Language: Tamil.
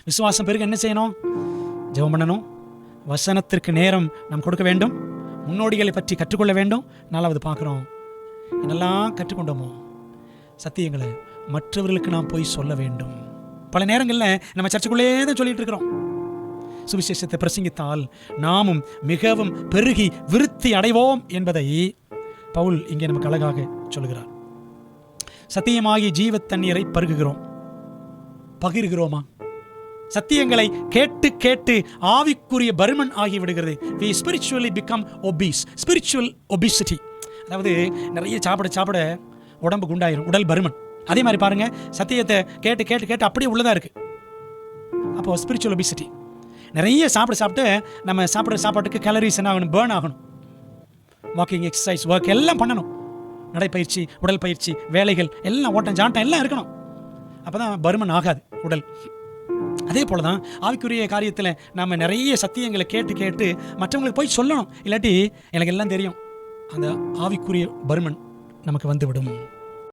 விசுவாசம் பெருக என்ன செய்யணும்? ஜெபம் பண்ணணும், வசனத்திற்கு நேரம் நாம் கொடுக்க வேண்டும், முன்னோடிகளை பற்றி கற்றுக்கொள்ள வேண்டும். நாலாவது பார்க்குறோம், என்னெல்லாம் கற்றுக்கொண்டோமோ சத்தியங்களை மற்றவர்களுக்கு நாம் போய் சொல்ல வேண்டும். பல நேரங்களில் நம்ம சர்ச்சுக்குள்ளே தான் சொல்லிட்டு இருக்கிறோம். சுவிசேஷத்தை பிரசங்கித்தால் நாமும் மிகவும் பெருகி விருத்தி அடைவோம் என்பதை பவுல் இங்கே நமக்கு அழகாக சொல்லுகிறார். சத்தியமாகி ஜீவ தண்ணீரை பருகுகிறோம், பகிர்கிறோமா? சத்தியங்களை கேட்டு கேட்டு ஆவிக்குரிய பருமன் ஆகி விடுகிறது. we spiritually become obese, spiritual obesity. அதாவது நிறைய சாப்பிட உடம்பு குண்டாயிரும், உடல் பருமன். அதே மாதிரி பாருங்க, சத்தியத்தை கேட்டு கேட்டு கேட்டு அப்படியே உள்ளதா இருக்கு. அப்போ ஸ்பிரிச்சுவல் ஒபிசிட்டி. நிறைய சாப்பிட்டு நம்ம சாப்பிட்ற சாப்பாட்டுக்கு கேலரிஸ் என்ன ஆகணும்? பேர்ன் ஆகணும். வாக்கிங், எக்ஸசைஸ், ஒர்க் எல்லாம் பண்ணணும். நடைப்பயிற்சி, உடல் பயிற்சி, வேலைகள் எல்லாம், ஓட்டம் ஜாட்டம் எல்லாம் இருக்கணும். அப்போ தான் பருமன் ஆகாது உடல். அதே போல தான் ஆவிக்குரிய காரியத்தில் நம்ம நிறைய சத்தியங்களை கேட்டு கேட்டு மற்றவங்களுக்கு போய் சொல்லணும். இல்லாட்டி எனக்கு எல்லாம் தெரியும், அந்த ஆவிக்குரிய பருமன் நமக்கு வந்துவிடும்.